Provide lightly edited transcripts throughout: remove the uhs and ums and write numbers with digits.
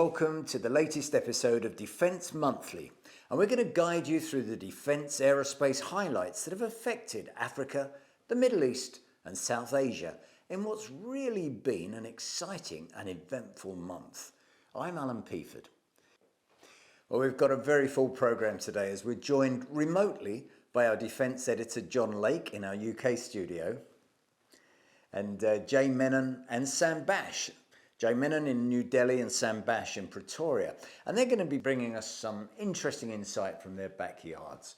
welcome to the latest episode of Defence Monthly, and we're going to guide you through the defence aerospace highlights that have affected Africa, the Middle East and South Asia in what's really been an exciting and eventful month. I'm Alan Peaford. Well, we've got a very full programme today as we're joined remotely by our defence editor Jon Lake in our UK studio, and Jay Menon and Sam Basch. Jay Menon in New Delhi and Sam Basch in Pretoria. And they're going to be bringing us some interesting insight from their backyards.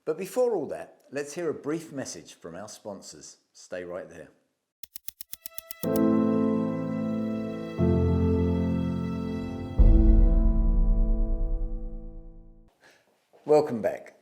But before all that, let's hear a brief message from our sponsors. Stay right there. Welcome back.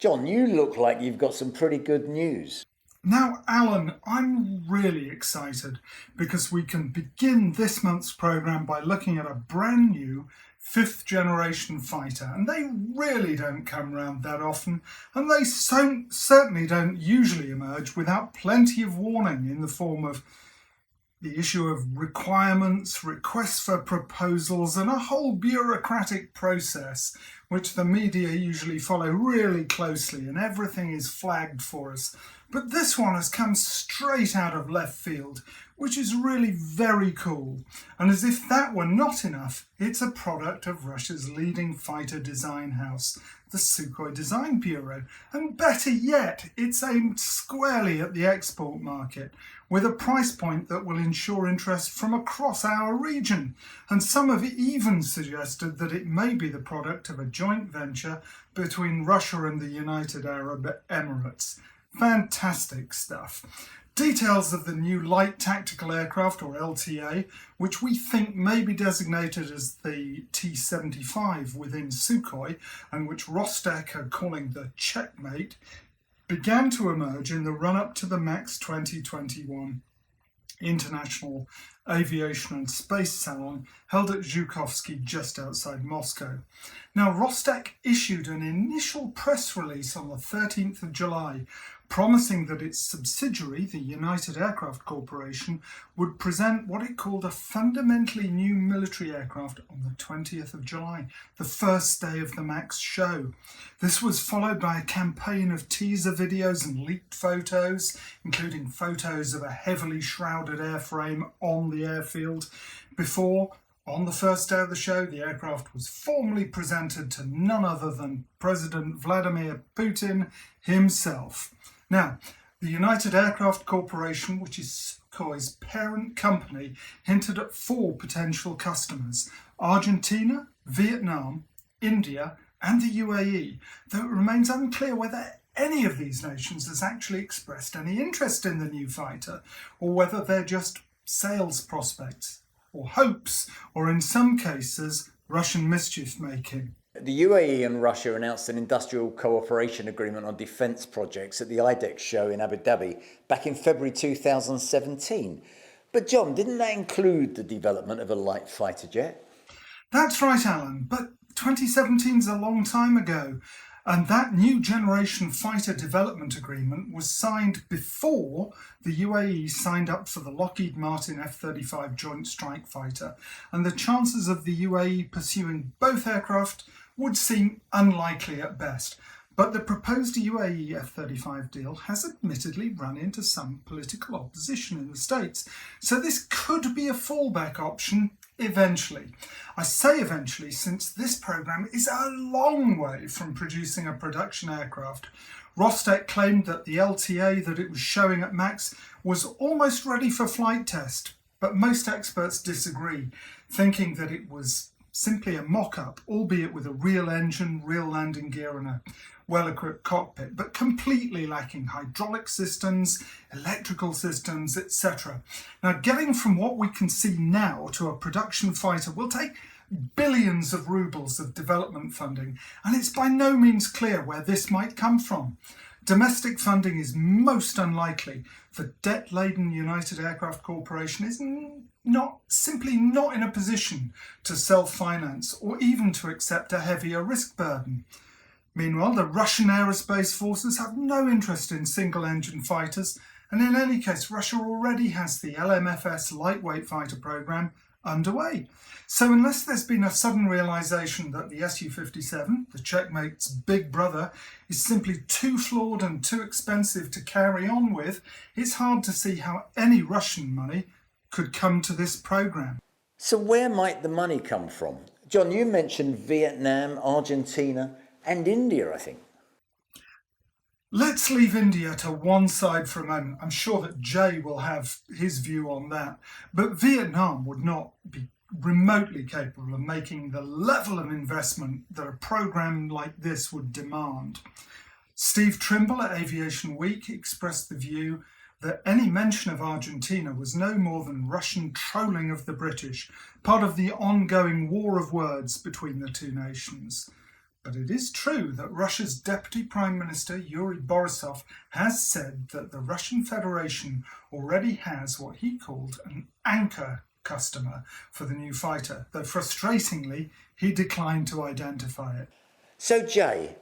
Jon, you look like you've got some pretty good news. Now, Alan, I'm really excited because we can begin this month's programme by looking at a brand new fifth generation fighter, and they really don't come around that often, and they certainly don't usually emerge without plenty of warning in the form of the issue of requirements, requests for proposals, and a whole bureaucratic process which the media usually follow really closely, and everything is flagged for us. But this one has come straight out of left field, which is really very cool. And as if that were not enough, it's a product of Russia's leading fighter design house, the Sukhoi Design Bureau. And better yet, it's aimed squarely at the export market, with a price point that will ensure interest from across our region. And some have even suggested that it may be the product of a joint venture between Russia and the United Arab Emirates. Fantastic stuff. Details of the new light tactical aircraft, or LTA, which we think may be designated as the T-75 within Sukhoi, and which Rostec are calling the Checkmate, began to emerge in the run-up to the MAX 2021 International Aviation and Space Salon held at Lukhovitsky just outside Moscow. Now, Rostec issued an initial press release on the 13th of July promising that its subsidiary, the United Aircraft Corporation, would present what it called a fundamentally new military aircraft on the 20th of July, the first day of the MAX show. This was followed by a campaign of teaser videos and leaked photos, including photos of a heavily shrouded airframe on the airfield, before, on the first day of the show, the aircraft was formally presented to none other than President Vladimir Putin himself. Now, the United Aircraft Corporation, which is Sukhoi's parent company, hinted at 4 potential customers: Argentina, Vietnam, India, and the UAE, though it remains unclear whether any of these nations has actually expressed any interest in the new fighter, or whether they're just sales prospects, or hopes, or in some cases, Russian mischief making. The UAE and Russia announced an industrial cooperation agreement on defence projects at the IDEX show in Abu Dhabi back in February 2017. But Jon, didn't that include the development of a light fighter jet? That's right, Alan, but 2017's a long time ago, and that new generation fighter development agreement was signed before the UAE signed up for the Lockheed Martin F-35 Joint Strike Fighter, and the chances of the UAE pursuing both aircraft would seem unlikely at best. But the proposed UAE F-35 deal has admittedly run into some political opposition in the States, so this could be a fallback option eventually. I say eventually since this programme is a long way from producing a production aircraft. Rostec claimed that the LTA that it was showing at MAX was almost ready for flight test, but most experts disagree, thinking that it was simply a mock-up, albeit with a real engine, real landing gear and a well-equipped cockpit, but completely lacking hydraulic systems, electrical systems, etc. Now, getting from what we can see now to a production fighter will take billions of rubles of development funding, and it's by no means clear where this might come from. Domestic funding is most unlikely. The debt-laden United Aircraft Corporation is simply not in a position to self-finance or even to accept a heavier risk burden. Meanwhile, the Russian aerospace forces have no interest in single-engine fighters, and in any case, Russia already has the LMFS lightweight fighter program underway. So unless there's been a sudden realisation that the Su-57, the Checkmate's big brother, is simply too flawed and too expensive to carry on with, it's hard to see how any Russian money could come to this programme. So where might the money come from? John, you mentioned Vietnam, Argentina and India, I think. Let's leave India to one side for a moment. I'm sure that Jay will have his view on that. But Vietnam would not be remotely capable of making the level of investment that a programme like this would demand. Steve Trimble at Aviation Week expressed the view that any mention of Argentina was no more than Russian trolling of the British, part of the ongoing war of words between the two nations. But it is true that Russia's Deputy Prime Minister Yuri Borisov has said that the Russian Federation already has what he called an anchor customer for the new fighter, though frustratingly he declined to identify it. So Jay,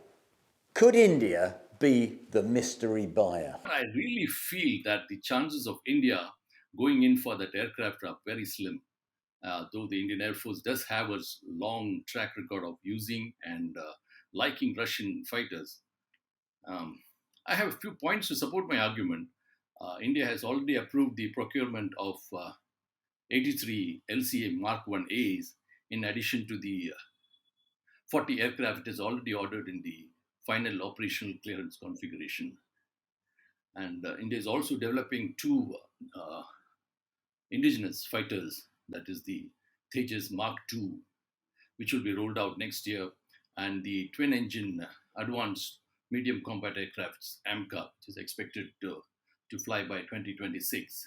could India be the mystery buyer? I really feel that the chances of India going in for that aircraft are very slim. Though the Indian Air Force does have a long track record of using and liking Russian fighters. I have a few points to support my argument. India has already approved the procurement of 83 LCA Mark 1As in addition to the 40 aircraft it has already ordered in the final operational clearance configuration. And India is also developing two indigenous fighters, that is the Tejas Mark II, which will be rolled out next year, and the twin-engine advanced medium combat aircrafts, AMCA, which is expected to fly by 2026.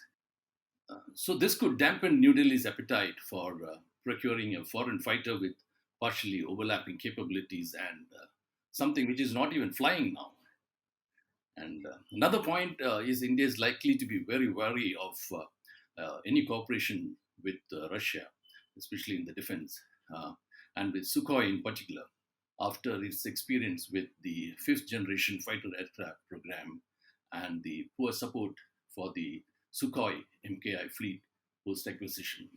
So this could dampen New Delhi's appetite for procuring a foreign fighter with partially overlapping capabilities and something which is not even flying now. And another point is India is likely to be very wary of any cooperation with Russia, especially in the defense, and with Sukhoi in particular, after its experience with the fifth generation fighter aircraft program and the poor support for the Sukhoi MKI fleet post-acquisition.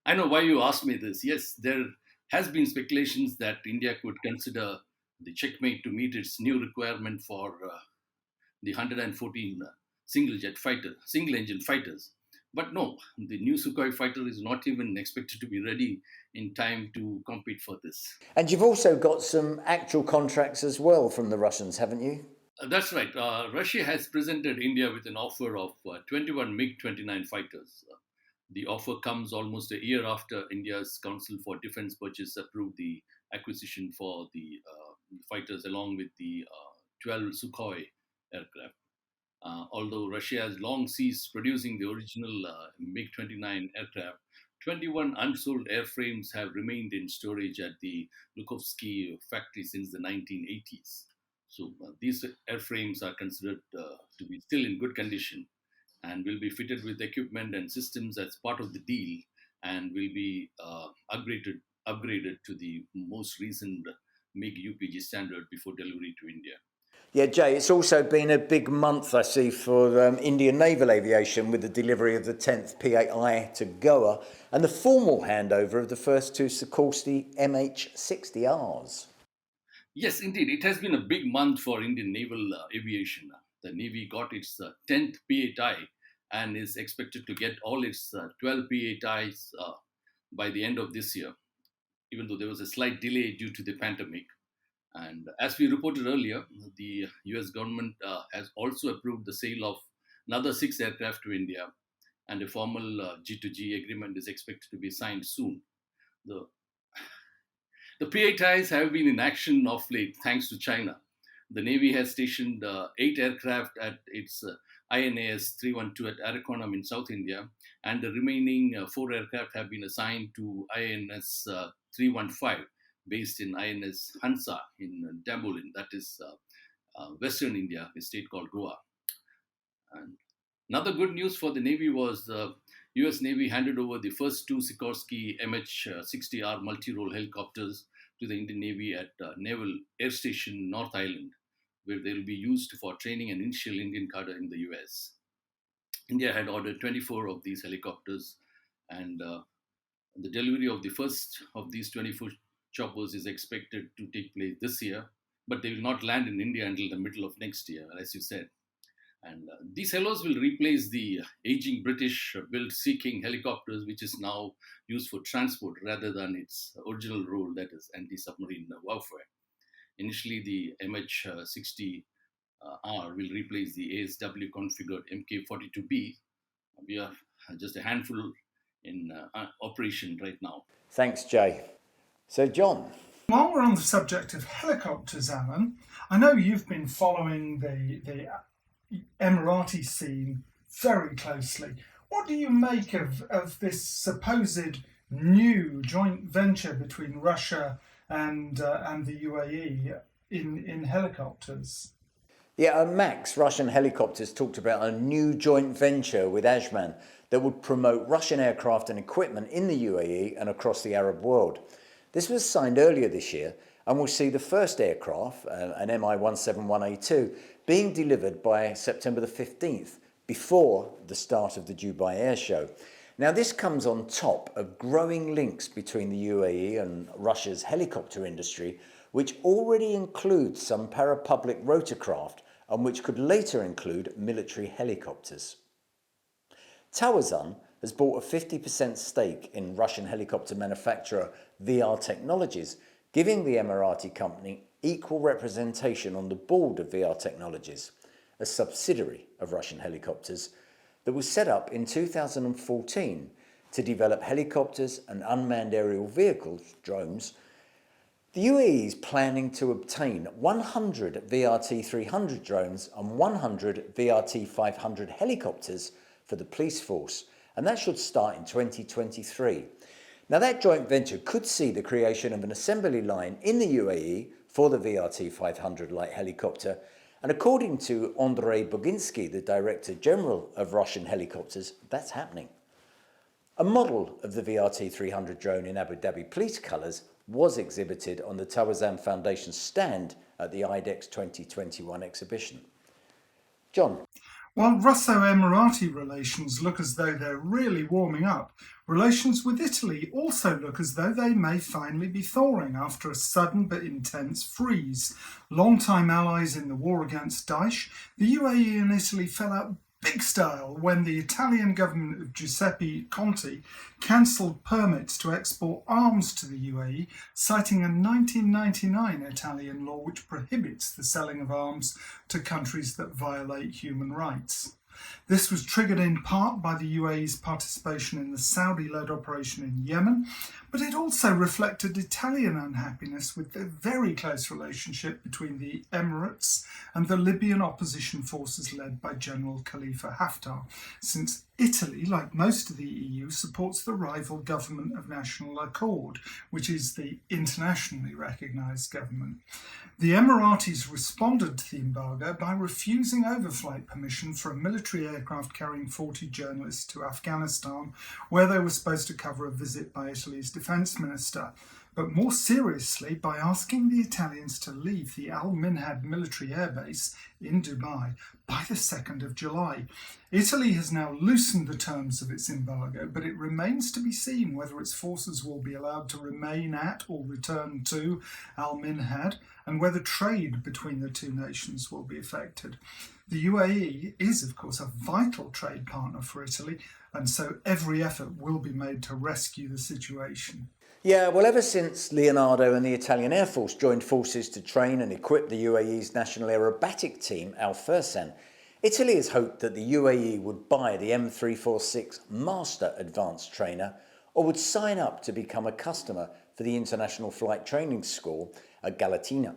I know why you asked me this. Yes, there has been speculations that India could consider the Checkmate to meet its new requirement for the 114 single-engine fighters. But no, the new Sukhoi fighter is not even expected to be ready in time to compete for this. And you've also got some actual contracts as well from the Russians, haven't you? That's right. Russia has presented India with an offer of 21 MiG-29 fighters. The offer comes almost a year after India's Council for Defence Purchase approved the acquisition for the fighters along with the 12 Sukhoi aircraft. Although Russia has long ceased producing the original MiG-29 aircraft, 21 unsold airframes have remained in storage at the Lukhovitsky factory since the 1980s. So these airframes are considered to be still in good condition and will be fitted with equipment and systems as part of the deal and will be upgraded to the most recent MiG UPG standard before delivery to India. Yeah, Jay, it's also been a big month, I see, for Indian naval aviation with the delivery of the 10th P-8I to Goa and the formal handover of the first two Sikorsky MH-60Rs. Yes, indeed. It has been a big month for Indian naval aviation. The Navy got its 10th P-8I and is expected to get all its 12 P-8Is by the end of this year, even though there was a slight delay due to the pandemic. And as we reported earlier, the US government has also approved the sale of another 6 aircraft to India, and a formal G2G agreement is expected to be signed soon. The P-8Is have been in action of late thanks to China. The Navy has stationed 8 aircraft at its INAS 312 at Arakonam in South India, and the remaining 4 aircraft have been assigned to INS 315, based in INS Hansa in Dambolin, that is Western India, a state called Goa. And another good news for the Navy was the US Navy handed over the first 2 Sikorsky MH-60R multi-role helicopters to the Indian Navy at Naval Air Station North Island, where they will be used for training an initial Indian cadre in the US. India had ordered 24 of these helicopters, and The delivery of the first of these 24 choppers is expected to take place this year, but they will not land in India until the middle of next year, as you said. And these Hellos will replace the aging British-built Sea King helicopters, which is now used for transport rather than its original role, that is anti-submarine warfare. Initially, the MH-60R will replace the ASW configured Mk-42B. We have just a handful in operation right now. Thanks, Jay. So, John. While we're on the subject of helicopters, Alan, I know you've been following the Emirati scene very closely. What do you make of this supposed new joint venture between Russia and the UAE in helicopters? Yeah, Max, Russian Helicopters, talked about a new joint venture with Ajman that would promote Russian aircraft and equipment in the UAE and across the Arab world. This was signed earlier this year and will see the first aircraft, an Mi-171A2, being delivered by September the 15th, before the start of the Dubai Air Show. Now, this comes on top of growing links between the UAE and Russia's helicopter industry, which already includes some parapublic rotorcraft and which could later include military helicopters. Tawazun has bought a 50% stake in Russian helicopter manufacturer VR Technologies, giving the Emirati company equal representation on the board of VR Technologies, a subsidiary of Russian helicopters that was set up in 2014 to develop helicopters and unmanned aerial vehicles, drones. The UAE is planning to obtain 100 VRT-300 drones and 100 VRT-500 helicopters for the police force, and that should start in 2023. Now, that joint venture could see the creation of an assembly line in the UAE for the VRT-500 light helicopter, and according to Andrei Boginsky, the Director General of Russian Helicopters, that's happening. A model of the VRT-300 drone in Abu Dhabi police colours was exhibited on the Tawazun Foundation stand at the IDEX 2021 exhibition. John. While Russo-Emirati relations look as though they're really warming up, relations with Italy also look as though they may finally be thawing after a sudden but intense freeze. Longtime allies in the war against Daesh, the UAE and Italy fell out big style when the Italian government of Giuseppe Conte cancelled permits to export arms to the UAE, citing a 1999 Italian law which prohibits the selling of arms to countries that violate human rights. This was triggered in part by the UAE's participation in the Saudi-led operation in Yemen, but it also reflected Italian unhappiness with the very close relationship between the Emirates and the Libyan opposition forces led by General Khalifa Haftar, since Italy, like most of the EU, supports the rival Government of National Accord, which is the internationally recognised government. The Emiratis responded to the embargo by refusing overflight permission for a military aircraft carrying 40 journalists to Afghanistan, where they were supposed to cover a visit by Italy's defence minister, but more seriously by asking the Italians to leave the Al Minhad military airbase in Dubai by the 2nd of July. Italy has now loosened the terms of its embargo, but it remains to be seen whether its forces will be allowed to remain at or return to Al Minhad, and whether trade between the two nations will be affected. The UAE is, of course, a vital trade partner for Italy, and so every effort will be made to rescue the situation. Yeah, well, ever since Leonardo and the Italian Air Force joined forces to train and equip the UAE's National Aerobatic Team, Al Fursan, Italy has hoped that the UAE would buy the M346 Master Advanced Trainer or would sign up to become a customer for the International Flight Training School at Galatina.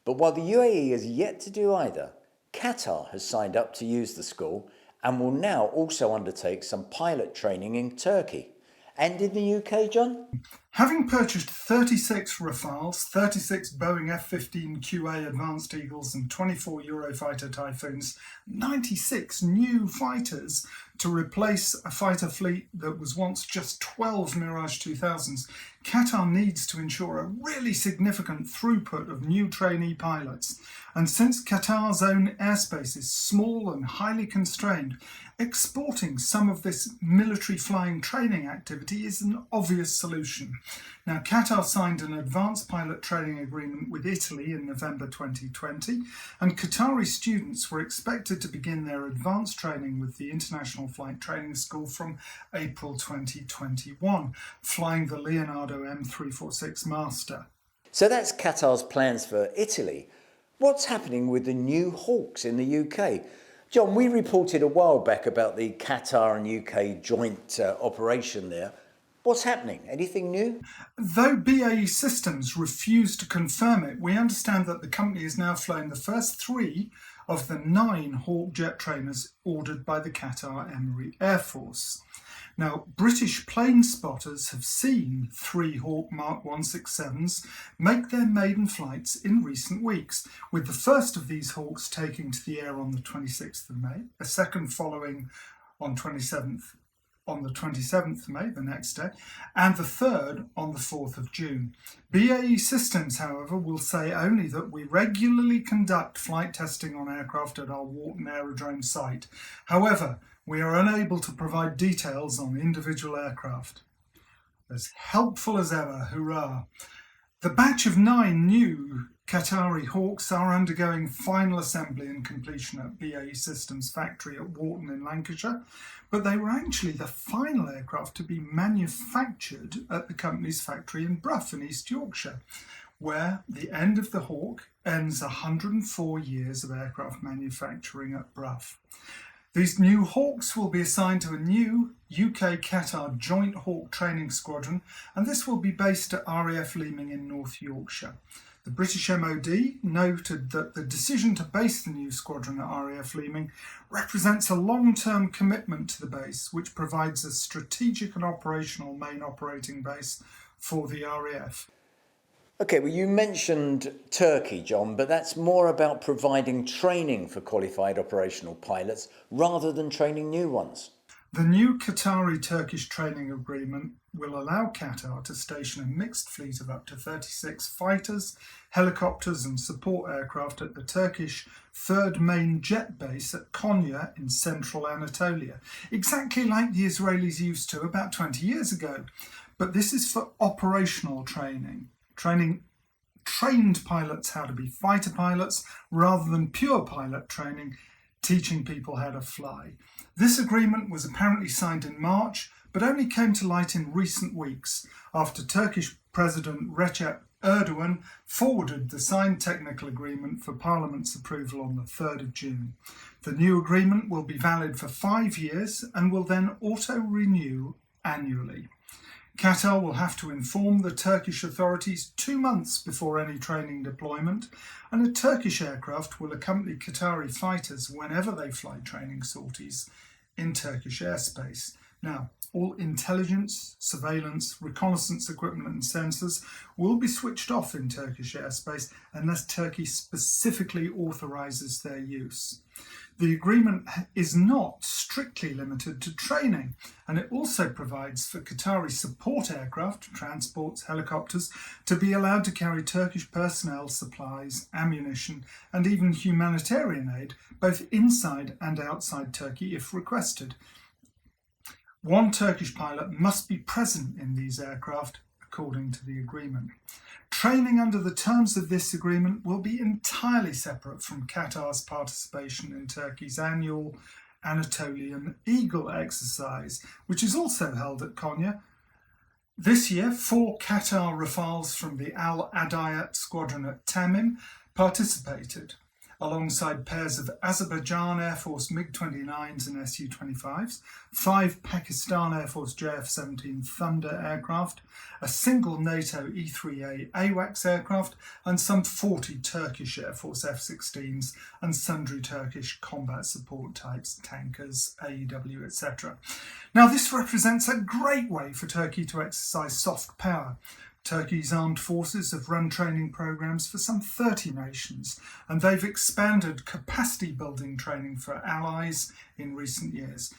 But while the UAE has yet to do either, Qatar has signed up to use the school and will now also undertake some pilot training in Turkey. And in the UK, John? Having purchased 36 Rafales, 36 Boeing F-15QA Advanced Eagles and 24 Eurofighter Typhoons, 96 new fighters to replace a fighter fleet that was once just 12 Mirage 2000s, Qatar needs to ensure a really significant throughput of new trainee pilots. And since Qatar's own airspace is small and highly constrained, Exporting some of this military flying training activity is an obvious solution. Now, Qatar signed an advanced pilot training agreement with Italy in November 2020, and Qatari students were expected to begin their advanced training with the International Flight Training School from April 2021, flying the Leonardo M346 Master. So that's Qatar's plans for Italy. What's happening with the new Hawks in the UK? John, we reported a while back about the Qatar and UK joint operation there. What's happening? Anything new? Though BAE Systems refused to confirm it, we understand that the company is now flying the first 3 of the 9 Hawk jet trainers ordered by the Qatar-Emirati Air Force. Now, British plane spotters have seen 3 Hawk Mark 167s make their maiden flights in recent weeks, with the first of these Hawks taking to the air on the 26th of May, a second following on the 27th of May, the next day, and the third on the 4th of June. BAE Systems, however, will say only that we regularly conduct flight testing on aircraft at our Warton Aerodrome site. However, we are unable to provide details on individual aircraft. As helpful as ever, hurrah! The batch of 9 new Qatari Hawks are undergoing final assembly and completion at BAE Systems factory at Warton in Lancashire, but they were actually the final aircraft to be manufactured at the company's factory in Brough in East Yorkshire, where the end of the Hawk ends 104 years of aircraft manufacturing at Brough. These new Hawks will be assigned to a new UK-Qatar Joint Hawk Training Squadron, and this will be based at RAF Leeming in North Yorkshire. The British MOD noted that the decision to base the new squadron at RAF Leeming represents a long-term commitment to the base, which provides a strategic and operational main operating base for the RAF. Okay, well, you mentioned Turkey, John, but that's more about providing training for qualified operational pilots rather than training new ones. The new Qatari-Turkish training agreement will allow Qatar to station a mixed fleet of up to 36 fighters, helicopters and support aircraft at the Turkish 3rd Main Jet Base at Konya in central Anatolia, exactly like the Israelis used to about 20 years ago. But this is for operational training trained pilots how to be fighter pilots rather than pure pilot training, teaching people how to fly. This agreement was apparently signed in March, but only came to light in recent weeks after Turkish President Recep Erdogan forwarded the signed technical agreement for Parliament's approval on the 3rd of June. The new agreement will be valid for 5 years and will then auto-renew annually. Qatar will have to inform the Turkish authorities 2 months before any training deployment, and a Turkish aircraft will accompany Qatari fighters whenever they fly training sorties in Turkish airspace. Now, all intelligence, surveillance, reconnaissance equipment and sensors will be switched off in Turkish airspace unless Turkey specifically authorises their use. The agreement is not strictly limited to training, and it also provides for Qatari support aircraft, transports, helicopters to be allowed to carry Turkish personnel, supplies, ammunition, and even humanitarian aid, both inside and outside Turkey if requested. One Turkish pilot must be present in these aircraft, according to the agreement. Training under the terms of this agreement will be entirely separate from Qatar's participation in Turkey's annual Anatolian Eagle exercise, which is also held at Konya. This year, 4 Qatar Rafales from the Al Adayat squadron at Tamim participated, alongside pairs of Azerbaijan Air Force MiG-29s and Su-25s, 5 Pakistan Air Force JF-17 Thunder aircraft, a single NATO E-3A AWACS aircraft, and some 40 Turkish Air Force F-16s and sundry Turkish combat support types, tankers, AEW, etc. Now, this represents a great way for Turkey to exercise soft power. Turkey's armed forces have run training programs for some 30 nations, and they've expanded capacity building training for allies in recent years.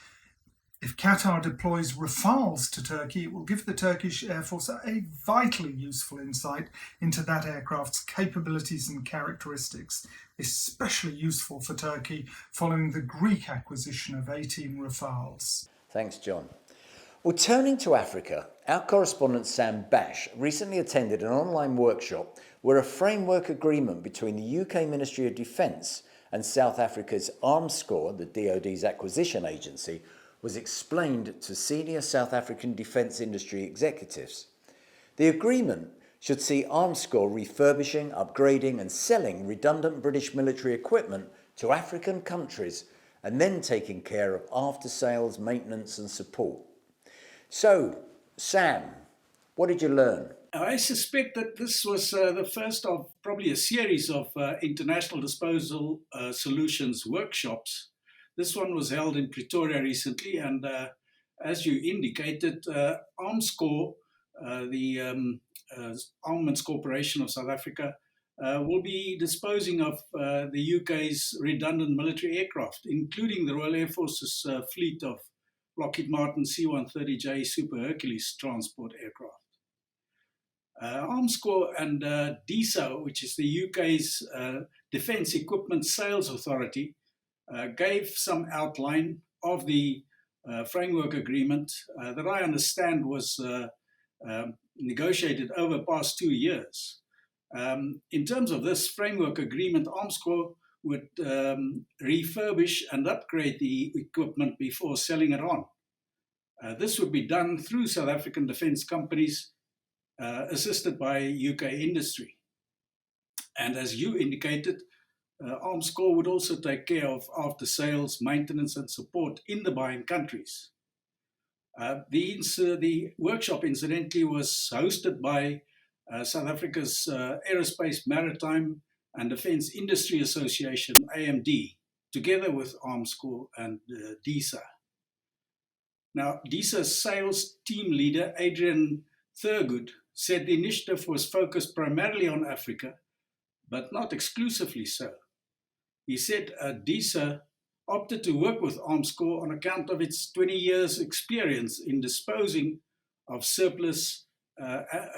If Qatar deploys Rafales to Turkey, it will give the Turkish Air Force a vitally useful insight into that aircraft's capabilities and characteristics, especially useful for Turkey following the Greek acquisition of 18 Rafales. Thanks, John. Well, turning to Africa, our correspondent Sam Basch recently attended an online workshop where a framework agreement between the UK Ministry of Defence and South Africa's Armscor, the DoD's acquisition agency, was explained to senior South African defence industry executives. The agreement should see Armscor refurbishing, upgrading and selling redundant British military equipment to African countries and then taking care of after-sales maintenance and support. So, Sam, what did you learn? I suspect that this was the first of probably a series of international disposal solutions workshops. This one was held in Pretoria recently, and as you indicated, Armscor, the Armaments Corporation of South Africa, will be disposing of the UK's redundant military aircraft, including the Royal Air Force's fleet of Lockheed Martin C-130J Super Hercules transport aircraft. Armscor and DISA, which is the UK's Defence Equipment Sales Authority, gave some outline of the framework agreement that I understand was negotiated over the past 2 years. In terms of this framework agreement, Armscor would refurbish and upgrade the equipment before selling it on. This would be done through South African defence companies assisted by UK industry. And as you indicated, Armscor would also take care of after-sales, maintenance and support in the buying countries. The workshop, incidentally, was hosted by South Africa's Aerospace, Maritime and Defence Industry Association, AMD, together with Armscor and DISA. Now, DISA's sales team leader, Adrian Thurgood, said the initiative was focused primarily on Africa, but not exclusively so. He said DISA opted to work with Armscor on account of its 20 years experience in disposing of surplus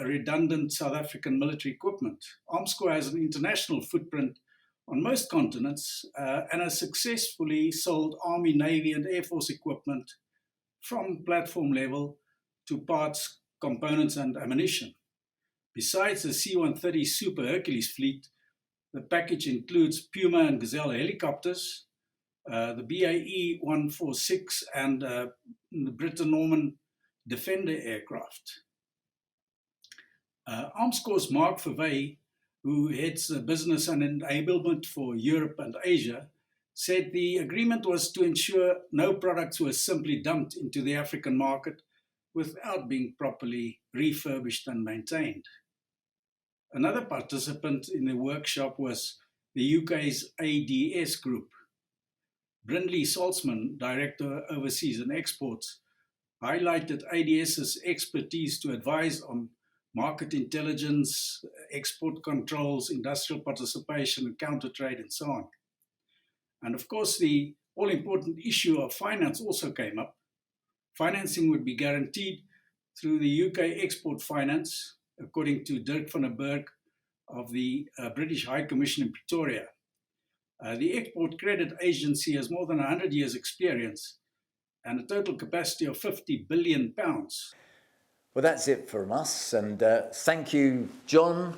redundant South African military equipment. Armscor has an international footprint on most continents and has successfully sold Army, Navy and Air Force equipment from platform level to parts, components and ammunition. Besides the C-130 Super Hercules fleet, the package includes Puma and Gazelle helicopters, the BAE 146 and the Britten-Norman Defender aircraft. Armscor's Mark Verwey, who heads business and enablement for Europe and Asia, said the agreement was to ensure no products were simply dumped into the African market without being properly refurbished and maintained. Another participant in the workshop was the UK's ADS group. Brindley Saltzman, Director Overseas and Exports, highlighted ADS's expertise to advise on market intelligence, export controls, industrial participation, and counter-trade, and so on. And of course, the all-important issue of finance also came up. Financing would be guaranteed through the UK Export Finance, according to Dirk van der Berg of the British High Commission in Pretoria. The Export Credit Agency has more than 100 years' experience and a total capacity of £50 billion. Well, that's it from us, and thank you, John,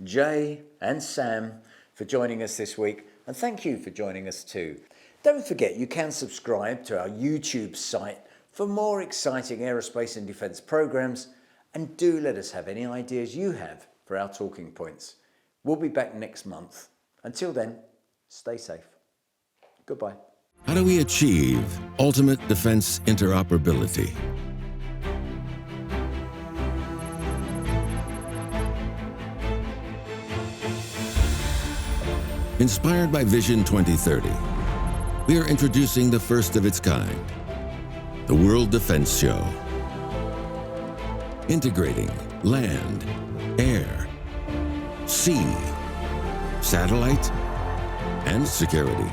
Jay and Sam for joining us this week, and thank you for joining us too. Don't forget you can subscribe to our YouTube site for more exciting aerospace and defence programmes, and do let us have any ideas you have for our talking points. We'll be back next month. Until then, stay safe. Goodbye. How do we achieve ultimate defense interoperability? Inspired by Vision 2030, we are introducing the first of its kind, the World Defense Show. Integrating land, air, sea, satellite, and security.